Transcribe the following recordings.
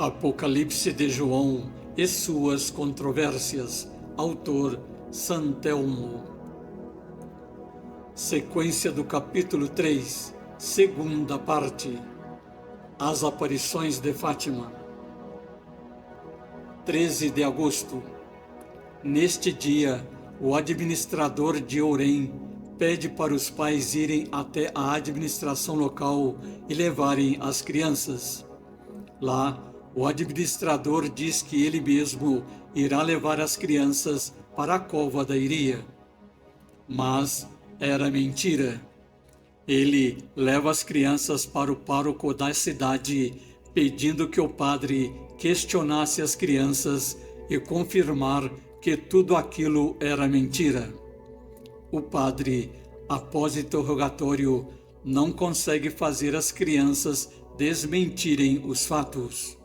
Apocalipse de João e suas controvérsias. Autor Santelmo. Sequência do capítulo 3, segunda parte. As aparições de Fátima. 13 de agosto. Neste dia, o administrador de Orem pede para os pais irem até a administração local e levarem as crianças. Lá, o administrador diz que ele mesmo irá levar as crianças para a cova da Iria. Mas era mentira. Ele leva as crianças para o pároco da cidade, pedindo que o padre questionasse as crianças e confirmar que tudo aquilo era mentira. O padre, após interrogatório, não consegue fazer as crianças desmentirem os fatos.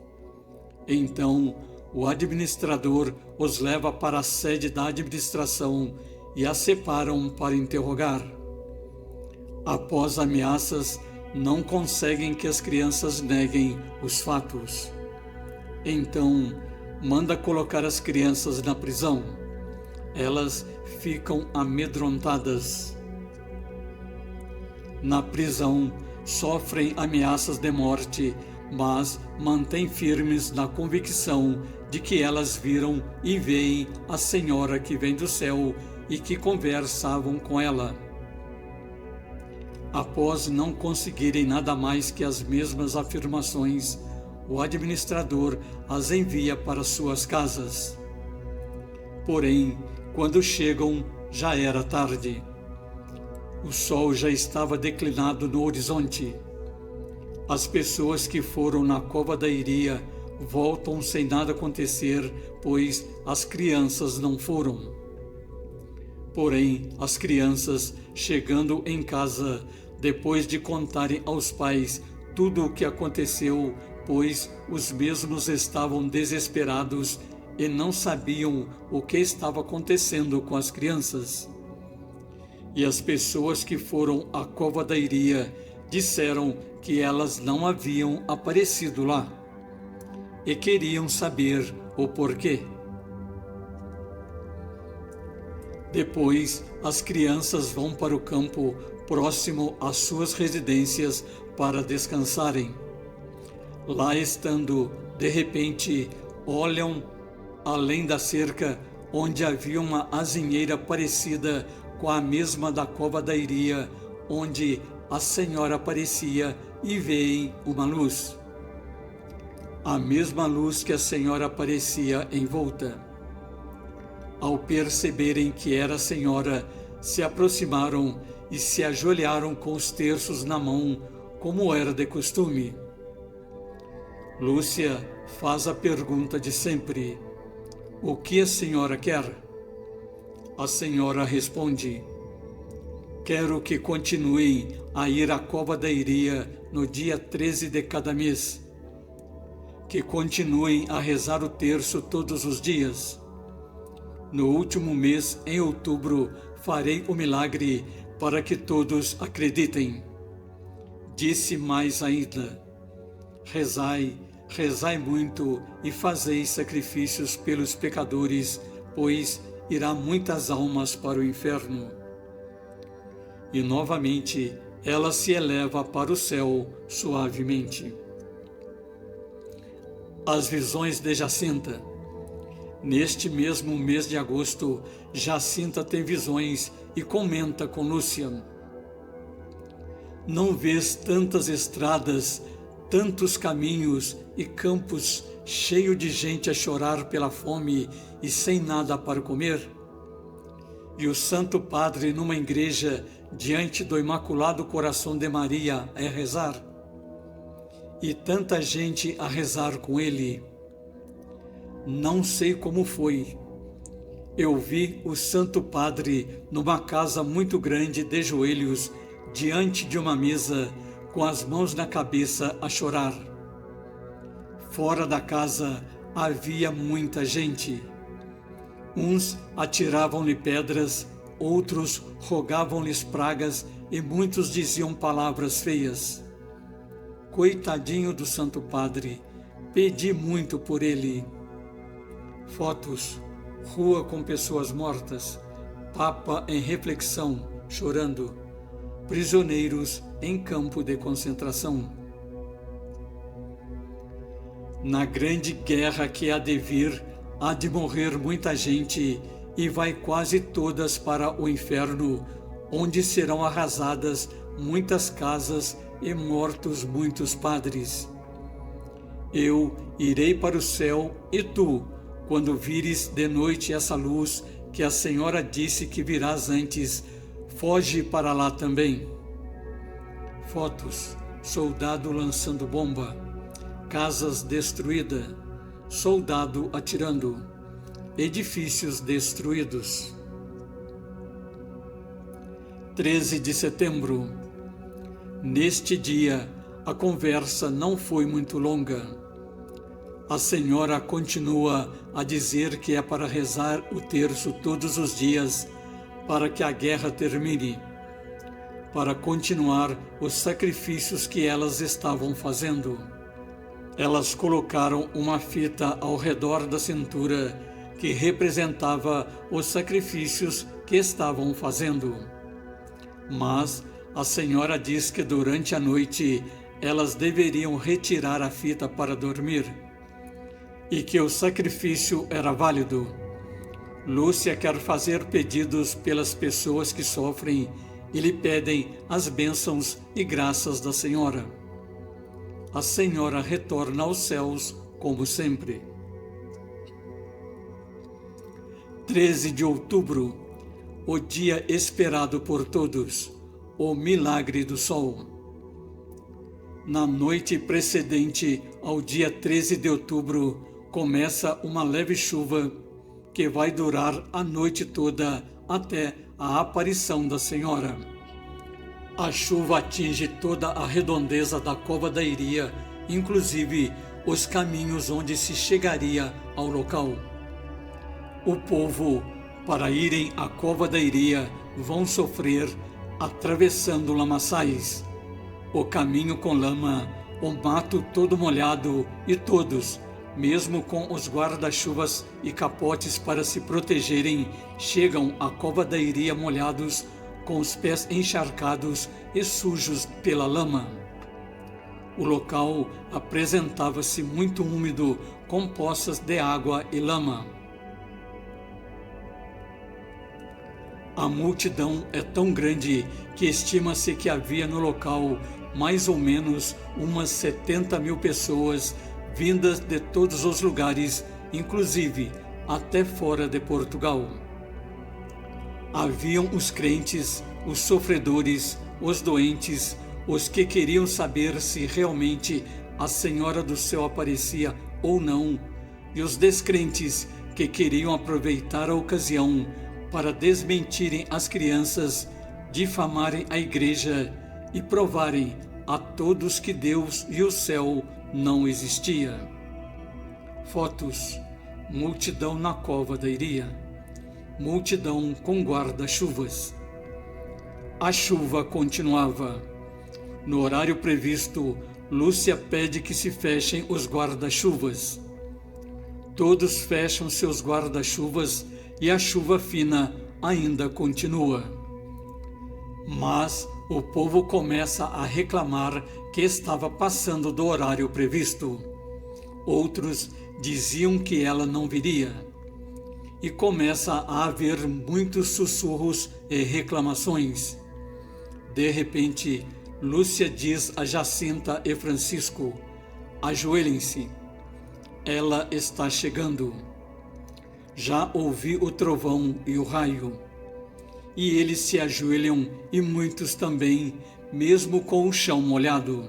Então, o administrador os leva para a sede da administração e as separam para interrogar. Após ameaças, não conseguem que as crianças neguem os fatos. Então, manda colocar as crianças na prisão. Elas ficam amedrontadas. Na prisão, sofrem ameaças de morte, mas mantêm firmes na convicção de que elas viram e veem a Senhora que vem do céu e que conversavam com ela. Após não conseguirem nada mais que as mesmas afirmações, o administrador as envia para suas casas. Porém, quando chegam, já era tarde. O sol já estava declinado no horizonte. As pessoas que foram na cova da Iria voltam sem nada acontecer, pois as crianças não foram. Porém, as crianças, chegando em casa, depois de contarem aos pais tudo o que aconteceu, pois os mesmos estavam desesperados e não sabiam o que estava acontecendo com as crianças. E as pessoas que foram à cova da Iria disseram que elas não haviam aparecido lá e queriam saber o porquê. Depois, as crianças vão para o campo próximo às suas residências para descansarem. Lá estando, de repente, olham além da cerca, onde havia uma azinheira parecida com a mesma da cova da Iria, onde a Senhora aparecia, e veem uma luz. A mesma luz que a Senhora aparecia envolta. Ao perceberem que era a Senhora, se aproximaram e se ajoelharam com os terços na mão, como era de costume. Lúcia faz a pergunta de sempre: o que a Senhora quer? A Senhora responde: quero que continuem a ir à cova da Iria no dia 13 de cada mês. Que continuem a rezar o terço todos os dias. No último mês, em outubro, farei o milagre para que todos acreditem. Disse mais ainda: rezai, rezai muito e fazei sacrifícios pelos pecadores, pois irá muitas almas para o inferno. E novamente ela se eleva para o céu suavemente. As visões de Jacinta. Neste mesmo mês de agosto, Jacinta tem visões e comenta com Lúcia: não vês tantas estradas, tantos caminhos e campos cheios de gente a chorar pela fome e sem nada para comer? E o Santo Padre numa igreja diante do Imaculado Coração de Maria a rezar? E tanta gente a rezar com ele? Não sei como foi. Eu vi o Santo Padre numa casa muito grande de joelhos, diante de uma mesa, com as mãos na cabeça a chorar. Fora da casa havia muita gente. Uns atiravam-lhe pedras, outros rogavam-lhes pragas e muitos diziam palavras feias. Coitadinho do Santo Padre, Pedi muito por ele. Fotos: rua com pessoas mortas, Papa em reflexão, chorando, prisioneiros em campo de concentração. Na grande guerra que há de vir, há de morrer muita gente e vai quase todas para o inferno, onde serão arrasadas muitas casas e mortos muitos padres. Eu irei para o céu e tu, quando vires de noite essa luz que a Senhora disse que virás antes, foge para lá também. Fotos: soldado lançando bomba, casas destruídas, soldado atirando, edifícios destruídos. 13 de setembro. Neste dia, a conversa não foi muito longa. A Senhora continua a dizer que é para rezar o terço todos os dias para que a guerra termine, para continuar os sacrifícios que elas estavam fazendo. Elas colocaram uma fita ao redor da cintura que representava os sacrifícios que estavam fazendo. Mas a Senhora diz que durante a noite elas deveriam retirar a fita para dormir e que o sacrifício era válido. Lúcia quer fazer pedidos pelas pessoas que sofrem e lhe pedem as bênçãos e graças da Senhora. A Senhora retorna aos céus, como sempre. 13 de outubro, o dia esperado por todos, o milagre do sol. Na noite precedente ao dia 13 de outubro, começa uma leve chuva que vai durar a noite toda até a aparição da Senhora. A chuva atinge toda a redondeza da Cova da Iria, inclusive os caminhos onde se chegaria ao local. O povo, para irem à Cova da Iria, vão sofrer atravessando lamaçais, o caminho com lama, o mato todo molhado e todos, mesmo com os guarda-chuvas e capotes para se protegerem, chegam à Cova da Iria molhados, com os pés encharcados e sujos pela lama. O local apresentava-se muito úmido, com poças de água e lama. A multidão é tão grande que estima-se que havia no local mais ou menos umas 70.000 pessoas vindas de todos os lugares, inclusive até fora de Portugal. Haviam os crentes, os sofredores, os doentes, os que queriam saber se realmente a Senhora do Céu aparecia ou não, e os descrentes que queriam aproveitar a ocasião para desmentirem as crianças, difamarem a igreja e provarem a todos que Deus e o céu não existia. Fotos: multidão na Cova da Iria, multidão com guarda-chuvas. A chuva continuava. No horário previsto, Lúcia pede que se fechem os guarda-chuvas. Todos fecham seus guarda-chuvas e a chuva fina ainda continua. Mas o povo começa a reclamar que estava passando do horário previsto. Outros diziam que ela não viria. E começa a haver muitos sussurros e reclamações. De repente, Lúcia diz a Jacinta e Francisco: ajoelhem-se. Ela está chegando. Já ouvi o trovão e o raio. E eles se ajoelham, e muitos também, mesmo com o chão molhado.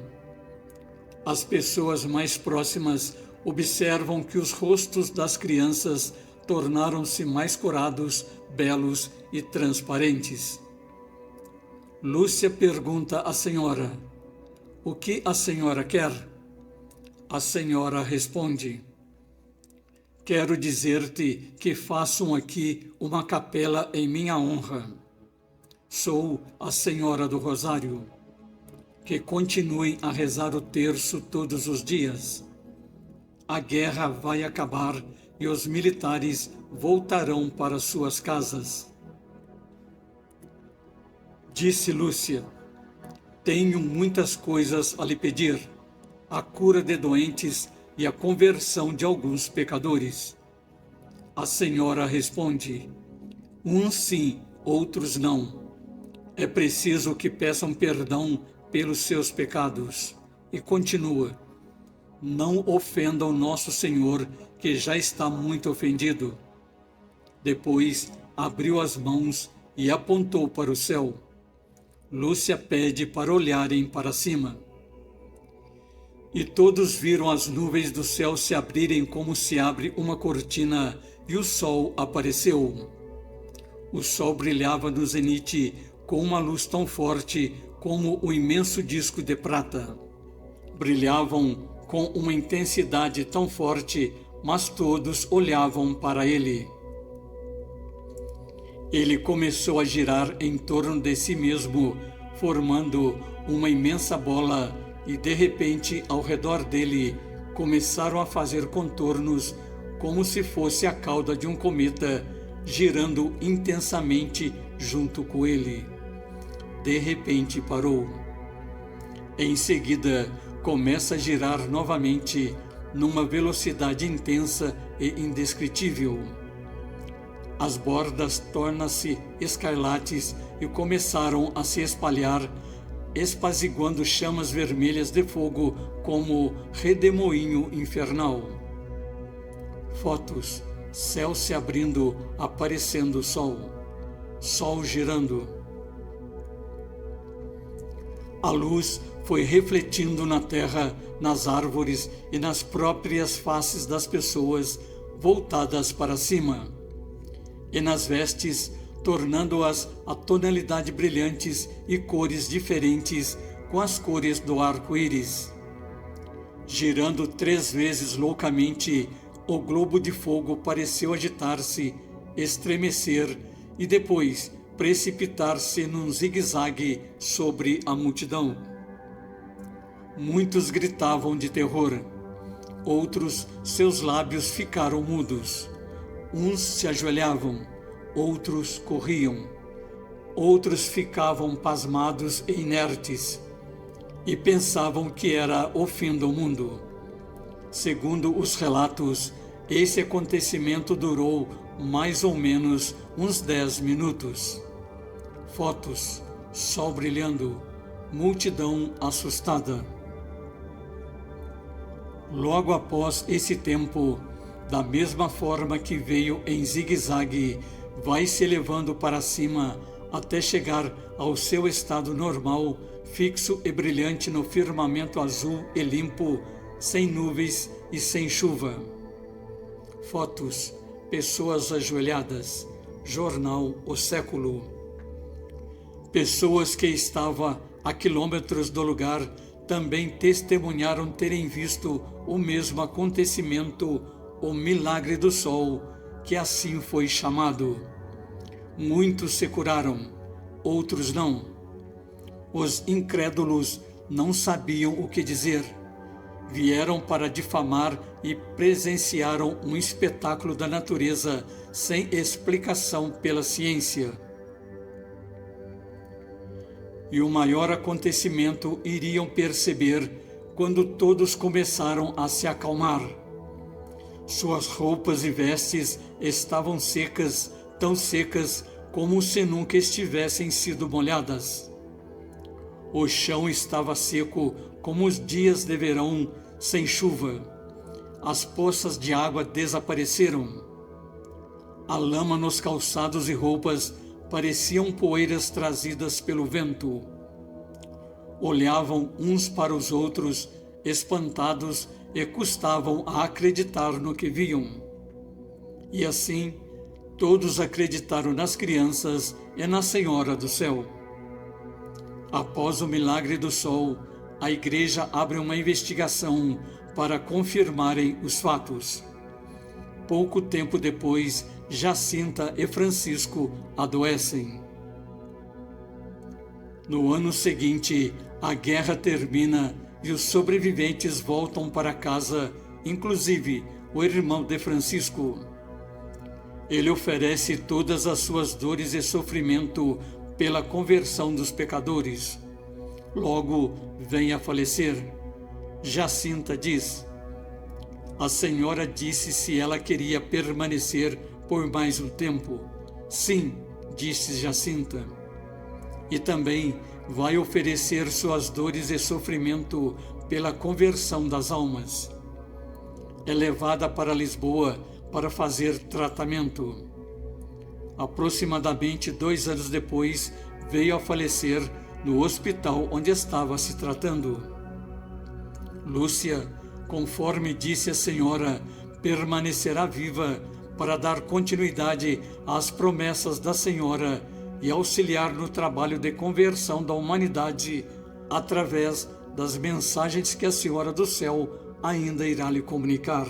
As pessoas mais próximas observam que os rostos das crianças tornaram-se mais corados, belos e transparentes. Lúcia pergunta à Senhora: o que a Senhora quer? A Senhora responde: quero dizer-te que façam aqui uma capela em minha honra. Sou a Senhora do Rosário. Que continuem a rezar o terço todos os dias. a guerra vai acabar e os militares voltarão para suas casas. Disse Lúcia: tenho muitas coisas a lhe pedir, a cura de doentes e a conversão de alguns pecadores. A senhora responde: uns sim, outros não. É preciso que peçam perdão pelos seus pecados. E continua: não ofendam nosso Senhor, que já está muito ofendido. Depois abriu as mãos e apontou para o céu. Lúcia pede para olharem para cima. E todos viram as nuvens do céu se abrirem como se abre uma cortina, e o sol apareceu. O sol brilhava no zenite com uma luz tão forte como o imenso disco de prata. Brilhavam com uma intensidade tão forte, mas todos olhavam para ele. Ele começou a girar em torno de si mesmo, formando uma imensa bola, e de repente, ao redor dele, começaram a fazer contornos como se fosse a cauda de um cometa, girando intensamente junto com ele. De repente parou. Em seguida, começa a girar novamente, numa velocidade intensa e indescritível. As bordas tornam-se escarlates e começaram a se espalhar, espaziguando chamas vermelhas de fogo como redemoinho infernal. Fotos: céu se abrindo, aparecendo o sol. Sol girando. A luz foi refletindo na terra, nas árvores e nas próprias faces das pessoas voltadas para cima, e nas vestes, tornando-as a tonalidade brilhantes e cores diferentes com as cores do arco-íris. Girando 3 vezes loucamente, o globo de fogo pareceu agitar-se, estremecer e depois precipitar-se num zigue-zague sobre a multidão. Muitos gritavam de terror. Outros, seus lábios ficaram mudos. Uns se ajoelhavam, outros corriam. Outros ficavam pasmados e inertes e pensavam que era o fim do mundo. Segundo os relatos, esse acontecimento durou mais ou menos uns 10 minutos. Fotos: sol brilhando, multidão assustada. Logo após esse tempo, da mesma forma que veio em zigue-zague, vai se elevando para cima até chegar ao seu estado normal, fixo e brilhante no firmamento azul e limpo, sem nuvens e sem chuva. Fotos: pessoas ajoelhadas. Jornal O Século. Pessoas que estavam a quilômetros do lugar também testemunharam terem visto o mesmo acontecimento, o milagre do sol, que assim foi chamado. Muitos se curaram, outros não. Os incrédulos não sabiam o que dizer. Vieram para difamar e presenciaram um espetáculo da natureza sem explicação pela ciência. E o maior acontecimento iriam perceber quando todos começaram a se acalmar. Suas roupas e vestes estavam secas, tão secas como se nunca estivessem sido molhadas. O chão estava seco como os dias de verão sem chuva. As poças de água desapareceram. A lama nos calçados e roupas pareciam poeiras trazidas pelo vento. Olhavam uns para os outros, espantados, e custavam a acreditar no que viam. E assim, todos acreditaram nas crianças e na Senhora do Céu. Após o milagre do sol, a igreja abre uma investigação para confirmarem os fatos. Pouco tempo depois, Jacinta e Francisco adoecem. No ano seguinte, a guerra termina e os sobreviventes voltam para casa inclusive o irmão de Francisco. Ele oferece todas as suas dores e sofrimento pela conversão dos pecadores. Logo vem a falecer. Jacinta diz: a senhora disse se ela queria permanecer por mais um tempo. Sim, disse Jacinta. E também vai oferecer suas dores e sofrimento pela conversão das almas. É levada para Lisboa para fazer tratamento. Aproximadamente 2 anos depois, veio a falecer no hospital onde estava se tratando. Lúcia, conforme disse a senhora, permanecerá viva para dar continuidade às promessas da senhora e auxiliar no trabalho de conversão da humanidade através das mensagens que a Senhora do Céu ainda irá lhe comunicar.